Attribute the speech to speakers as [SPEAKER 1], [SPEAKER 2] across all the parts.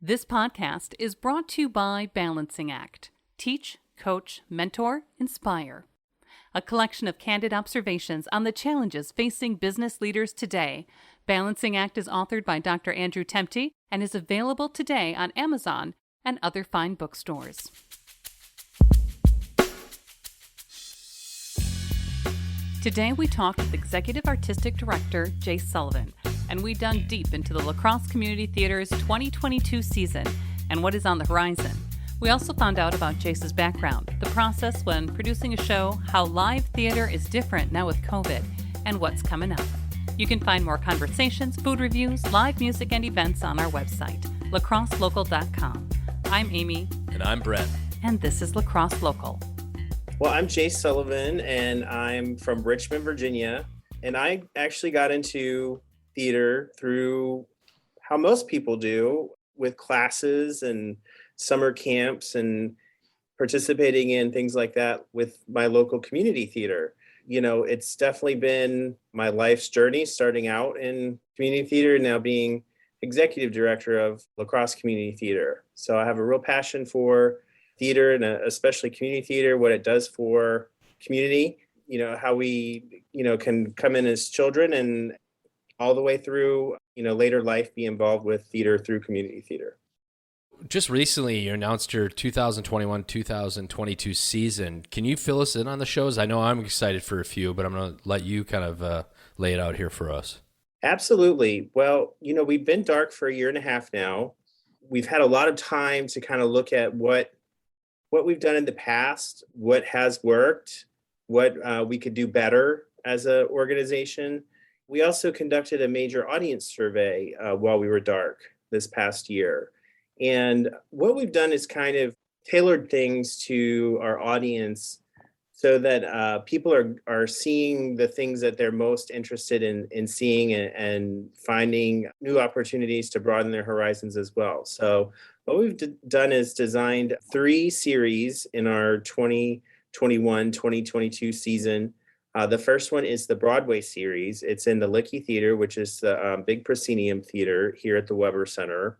[SPEAKER 1] This podcast is brought to you by Balancing Act. Teach, coach, mentor, inspire. A collection of candid observations on the challenges facing business leaders today. Balancing Act is authored by Dr. Andrew Temte and is available today on Amazon and other fine bookstores. Today we talked with Executive Artistic Director Jase Sullivan, and we dug deep into the La Crosse Community Theater's 2022 season and what is on the horizon. We also found out about Jase's background, the process when producing a show, how live theater is different now with COVID, and what's coming up. You can find more conversations, food reviews, live music, and events on our website, lacrosselocal.com. I'm Amy.
[SPEAKER 2] And I'm Brett.
[SPEAKER 1] And this is La Crosse Local.
[SPEAKER 3] Well, I'm Jase Sullivan, and I'm from Richmond, Virginia. And I actually got into theater through how most people do, with classes and summer camps and participating in things like that with my local community theater. You know, it's definitely been my life's journey, starting out in community theater, now being executive director of La Crosse Community Theater. So I have a real passion for theater, and especially community theater, what it does for community, you know, how we, can come in as children and all the way through, later life be involved with theater through community theater.
[SPEAKER 2] Just recently, you announced your 2021-2022 season. Can you fill us in on the shows? I know I'm excited for a few, but I'm going to let you kind of lay it out here for us.
[SPEAKER 3] Absolutely. Well, we've been dark for a year and a half now. We've had a lot of time to kind of look at what we've done in the past, what has worked, what we could do better as an organization. We also conducted a major audience survey while we were dark this past year. And what we've done is kind of tailored things to our audience so that people are seeing the things that they're most interested in seeing and finding new opportunities to broaden their horizons as well. So what we've done is designed 3 series in our 2021-2022 season. The first one is the Broadway series. It's in the Lizzy Theater, which is the big proscenium theater here at the Weber Center.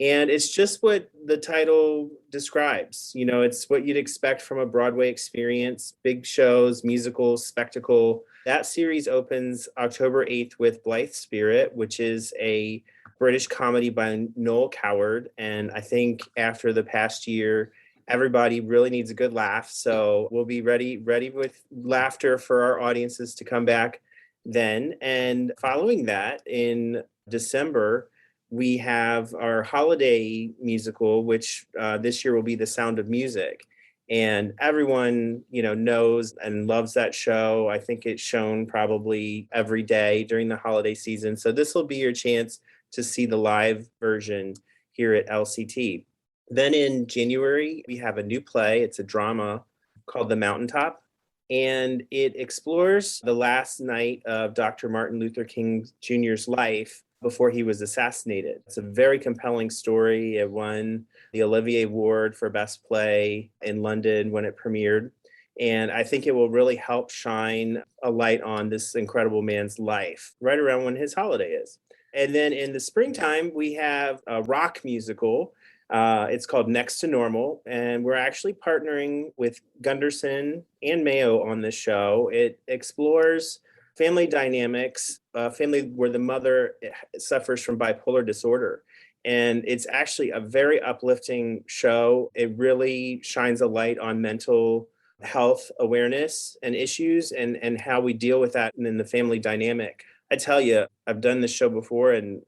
[SPEAKER 3] And it's just what the title describes. It's what you'd expect from a Broadway experience: big shows, musicals, spectacle. That series opens October 8th with Blythe Spirit, which is a British comedy by Noel Coward. And I think after the past year, everybody really needs a good laugh. So we'll be ready with laughter for our audiences to come back then. And following that, in December, we have our holiday musical, which this year will be The Sound of Music. And everyone, knows and loves that show. I think it's shown probably every day during the holiday season. So this will be your chance to see the live version here at LCT. Then in January, we have a new play. It's a drama called The Mountaintop. And it explores the last night of Dr. Martin Luther King Jr.'s life before he was assassinated. It's a very compelling story. It won the Olivier Award for Best Play in London when it premiered. And I think it will really help shine a light on this incredible man's life right around when his holiday is. And then in the springtime, we have a rock musical. It's called Next to Normal, and we're actually partnering with Gunderson and Mayo on this show. It explores family dynamics, family where the mother suffers from bipolar disorder. And it's actually a very uplifting show. It really shines a light on mental health awareness and issues and how we deal with that in the family dynamic. I tell you, I've done this show before, and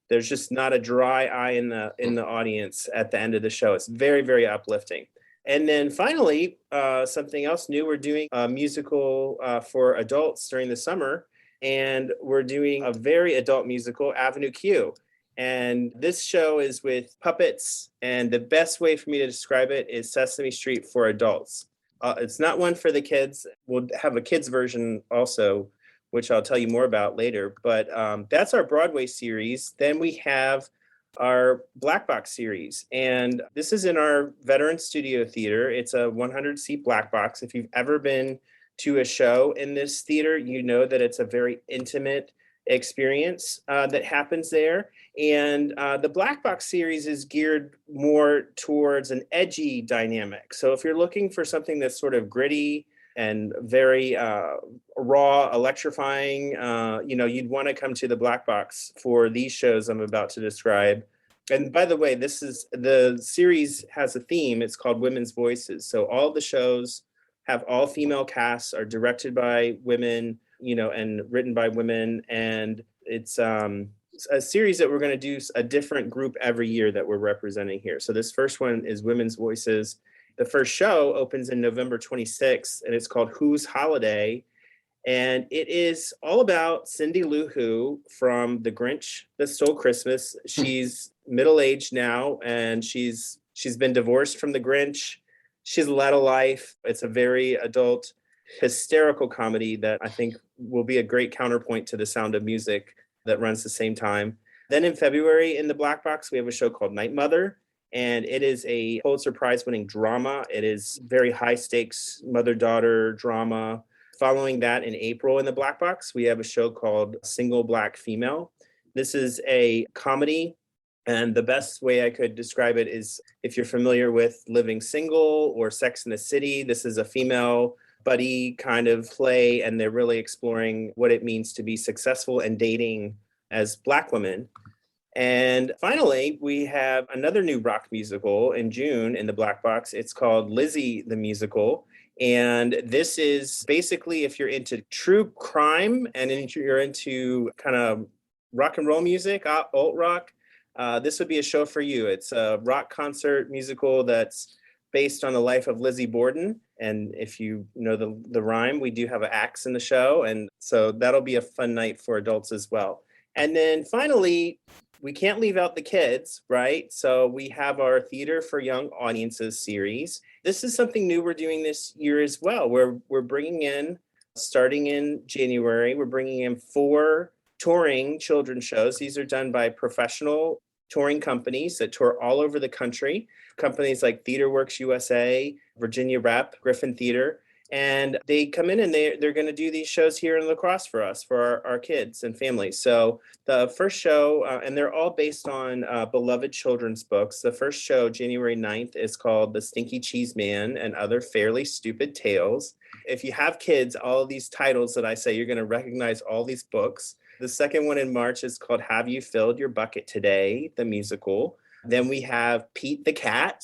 [SPEAKER 3] there's just not a dry eye in the audience at the end of the show. It's very, very uplifting. And then finally, something else new, we're doing a musical for adults during the summer, and we're doing a very adult musical, Avenue Q. And this show is with puppets, and the best way for me to describe it is Sesame Street for adults. It's not one for the kids. We'll have a kids version also, which I'll tell you more about later. But that's our Broadway series. Then we have our Black Box series. And this is in our Veteran Studio Theater. It's a 100-seat black box. If you've ever been to a show in this theater, you know that it's a very intimate experience that happens there. And the Black Box series is geared more towards an edgy dynamic. So if you're looking for something that's sort of gritty and very raw, electrifying, you'd want to come to the Black Box for these shows I'm about to describe. And by the way, the series has a theme. It's called Women's Voices. So all the shows have all female casts, are directed by women, and written by women. And it's a series that we're going to do a different group every year that we're representing here. So this first one is Women's Voices. The first show opens in November 26th, and it's called Whose Holiday? And it is all about Cindy Lou Who from The Grinch That Stole Christmas. She's middle-aged now, and she's been divorced from The Grinch. She's led a life. It's a very adult, hysterical comedy that I think will be a great counterpoint to The Sound of Music that runs the same time. Then in February in the Black Box, we have a show called Night Mother, and it is a Pulitzer Prize winning drama. It is very high stakes mother-daughter drama. Following that in April in the Black Box, we have a show called Single Black Female. This is a comedy, and the best way I could describe it is if you're familiar with Living Single or Sex and the City, this is a female buddy kind of play, and they're really exploring what it means to be successful and dating as Black women. And finally, we have another new rock musical in June in the Black Box. It's called Lizzy the Musical. And this is basically if you're into true crime and you're into kind of rock and roll music, alt rock, this would be a show for you. It's a rock concert musical that's based on the life of Lizzie Borden. And if you know the rhyme, we do have an axe in the show. And so that'll be a fun night for adults as well. And then finally, we can't leave out the kids, right? So we have our Theater for Young Audiences series. This is something new we're doing this year as well. We're bringing in, starting in January, we're bringing in 4 touring children's shows. These are done by professional touring companies that tour all over the country. Companies like TheaterWorks USA, Virginia Rep, Griffin Theater. And they come in and they're going to do these shows here in La Crosse for us, for our kids and families. So the first show, and they're all based on beloved children's books. The first show, January 9th, is called The Stinky Cheese Man and Other Fairly Stupid Tales. If you have kids, all of these titles that I say, you're going to recognize all these books. The second one in March is called Have You Filled Your Bucket Today? The musical. Then we have Pete the Cat.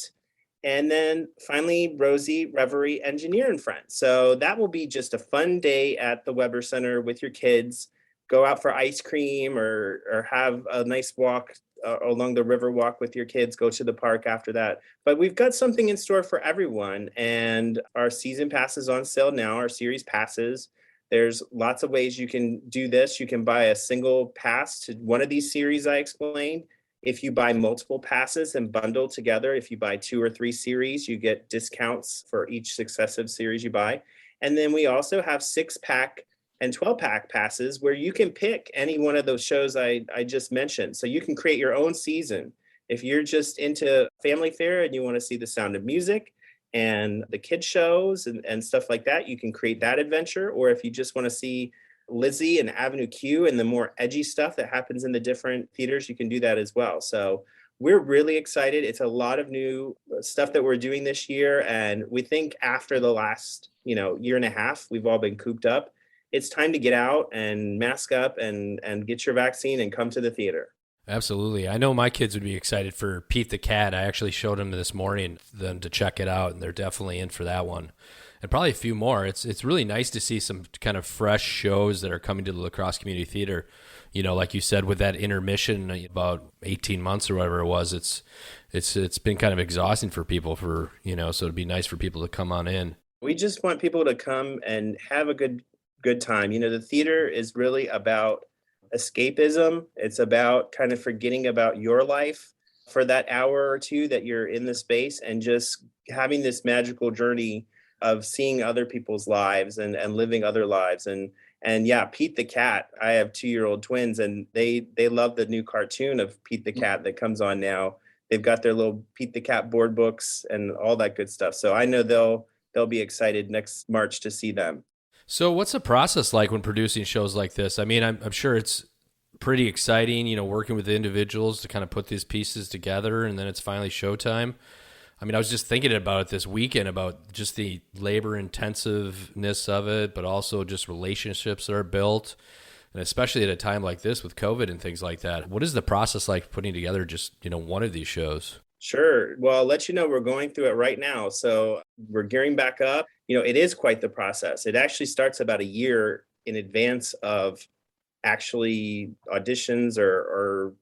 [SPEAKER 3] And then finally, Rosie, Reverie, Engineer and Friends. So that will be just a fun day at the Weber Center with your kids. Go out for ice cream or have a nice walk along the river walk with your kids. Go to the park after that. But we've got something in store for everyone. And our season pass is on sale now, our series passes. There's lots of ways you can do this. You can buy a single pass to one of these series I explained. If you buy multiple passes and bundle together, if you buy 2 or 3 series, you get discounts for each successive series you buy. And then we also have 6-pack and 12-pack passes where you can pick any one of those shows I just mentioned. So you can create your own season. If you're just into family fare and you want to see The Sound of Music and the kids shows and stuff like that, you can create that adventure. Or if you just want to see Lizzie and Avenue Q and the more edgy stuff that happens in the different theaters, you can do that as well. So we're really excited. It's a lot of new stuff that we're doing this year. And we think after the last, year and a half, we've all been cooped up. It's time to get out and mask up and get your vaccine and come to the theater.
[SPEAKER 2] Absolutely. I know my kids would be excited for Pete the Cat. I actually showed them this morning, them to check it out, and they're definitely in for that one. And probably a few more. It's really nice to see some kind of fresh shows that are coming to the La Crosse Community Theater. Like you said, with that intermission about 18 months or whatever it was, it's been kind of exhausting for people so it'd be nice for people to come on in.
[SPEAKER 3] We just want people to come and have a good time. The theater is really about escapism. It's about kind of forgetting about your life for that hour or two that you're in the space and just having this magical journey of seeing other people's lives and living other lives. And yeah, Pete the Cat, I have 2-year-old twins and they love the new cartoon of Pete the Cat that comes on now. They've got their little Pete the Cat board books and all that good stuff. So I know they'll be excited next March to see them.
[SPEAKER 2] So what's the process like when producing shows like this? I mean, I'm sure it's pretty exciting, working with the individuals to kind of put these pieces together, and then it's finally showtime. I mean, I was just thinking about it this weekend, about just the labor intensiveness of it, but also just relationships that are built. And especially at a time like this with COVID and things like that, what is the process like putting together just, one of these shows?
[SPEAKER 3] Sure. Well, I'll let you know we're going through it right now. So we're gearing back up. It is quite the process. It actually starts about a year in advance of actually auditions or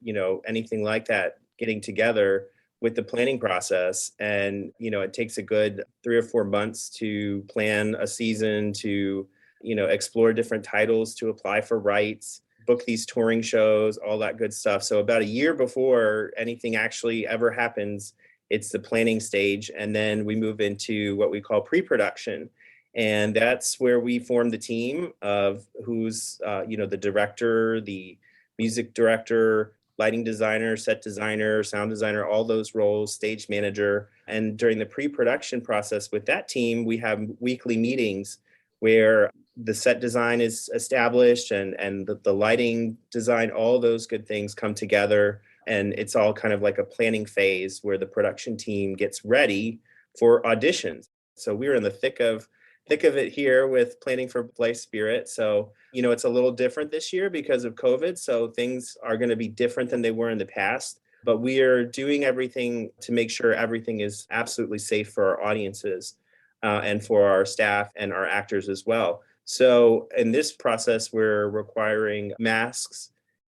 [SPEAKER 3] anything like that getting together with the planning process. And, it takes a good 3 or 4 months to plan a season, to, explore different titles, to apply for rights, book these touring shows, all that good stuff. So about a year before anything actually ever happens, it's the planning stage. And then we move into what we call pre-production. And that's where we form the team of who's, the director, the music director, lighting designer, set designer, sound designer, all those roles, stage manager. And during the pre-production process with that team, we have weekly meetings where the set design is established and the lighting design, all those good things come together. And it's all kind of like a planning phase where the production team gets ready for auditions. So we're in the thick of it here with planning for Play Spirit. So, it's a little different this year because of COVID. So things are going to be different than they were in the past. But we are doing everything to make sure everything is absolutely safe for our audiences and for our staff and our actors as well. So in this process, we're requiring masks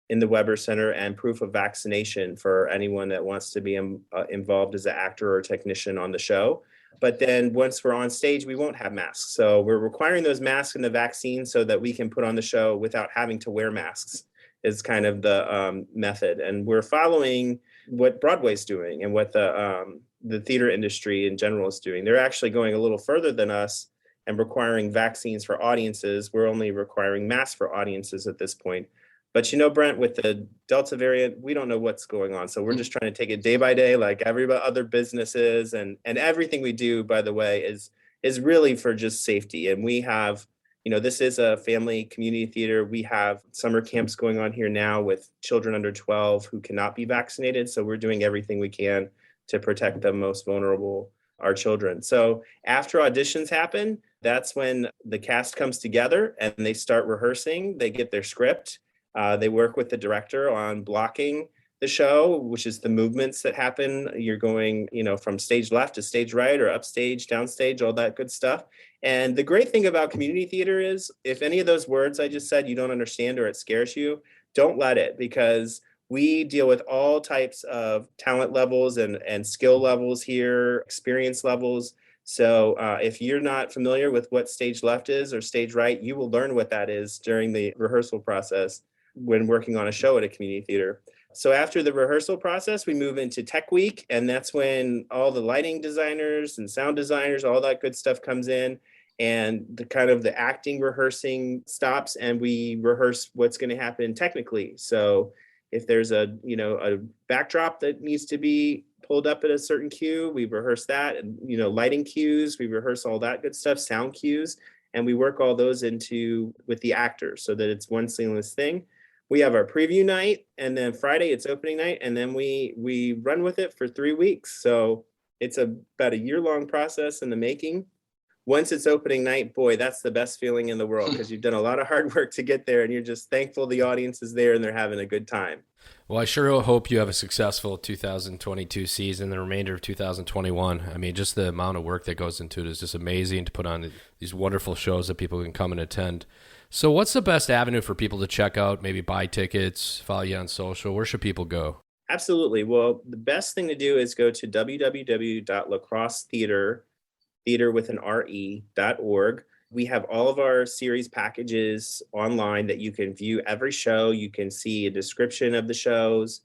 [SPEAKER 3] in the Weber Center and proof of vaccination for anyone that wants to be involved as an actor or technician on the show. But then once we're on stage, we won't have masks. So we're requiring those masks and the vaccine so that we can put on the show without having to wear masks is kind of the method. And we're following what Broadway's doing and what the theater industry in general is doing. They're actually going a little further than us and requiring vaccines for audiences. We're only requiring masks for audiences at this point. But Brent, with the Delta variant, we don't know what's going on. So we're just trying to take it day by day, like every other businesses, and everything we do, by the way, is really for just safety. And we have, this is a family community theater. We have summer camps going on here now with children under 12 who cannot be vaccinated. So we're doing everything we can to protect the most vulnerable, our children. So after auditions happen, that's when the cast comes together and they start rehearsing. They get their script. They work with the director on blocking the show, which is the movements that happen. You're going, from stage left to stage right or upstage, downstage, all that good stuff. And the great thing about community theater is if any of those words I just said you don't understand or it scares you, don't let it, because we deal with all types of talent levels and skill levels here, experience levels. So if you're not familiar with what stage left is or stage right, you will learn what that is during the rehearsal process when working on a show at a community theater. So after the rehearsal process, we move into Tech Week, and that's when all the lighting designers and sound designers, all that good stuff comes in, and the acting rehearsing stops, and we rehearse what's going to happen technically. So if there's a backdrop that needs to be pulled up at a certain cue, we rehearse that, and lighting cues, we rehearse all that good stuff, sound cues, and we work all those into with the actors so that it's one seamless thing. We have our preview night, and then Friday it's opening night, and then we run with it for 3 weeks. So it's about a year-long process in the making. Once it's opening night, boy, that's the best feeling in the world, because you've done a lot of hard work to get there, and you're just thankful the audience is there and they're having a good time.
[SPEAKER 2] Well, I sure hope you have a successful 2022 season, the remainder of 2021. I mean, just the amount of work that goes into it is just amazing to put on these wonderful shows that people can come and attend. So what's the best avenue for people to check out, maybe buy tickets, follow you on social? Where should people go?
[SPEAKER 3] Absolutely. Well, the best thing to do is go to www.lacrossetheater, theater with an RE.org. We have all of our series packages online that you can view every show. You can see a description of the shows.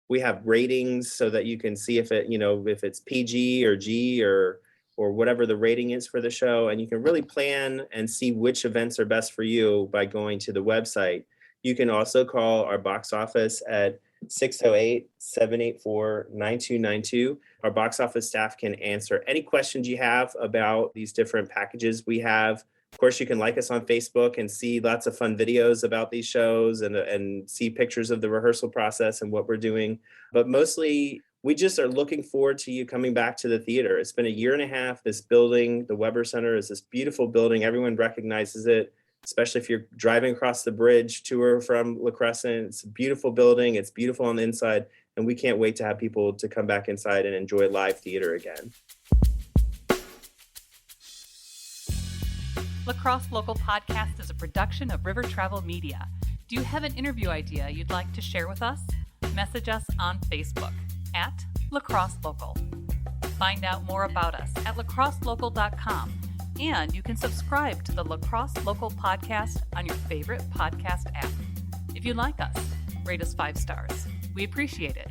[SPEAKER 3] We have ratings so that you can see if it's PG or G or whatever the rating is for the show. And you can really plan and see which events are best for you by going to the website. You can also call our box office at 608-784-9292. Our box office staff can answer any questions you have about these different packages we have. Of course, you can like us on Facebook and see lots of fun videos about these shows and see pictures of the rehearsal process and what we're doing. But mostly, we just are looking forward to you coming back to the theater. It's been a year and a half. This building, the Weber Center, is this beautiful building. Everyone recognizes it, especially if you're driving across the bridge to or from La Crescent. It's a beautiful building. It's beautiful on the inside. And we can't wait to have people to come back inside and enjoy live theater again.
[SPEAKER 1] La Crosse Local Podcast is a production of River Travel Media. Do you have an interview idea you'd like to share with us? Message us on Facebook at La Crosse Local. Find out more about us at lacrosselocal.com, and you can subscribe to the La Crosse Local Podcast on your favorite podcast app. If you like us, rate us 5 stars. We appreciate it.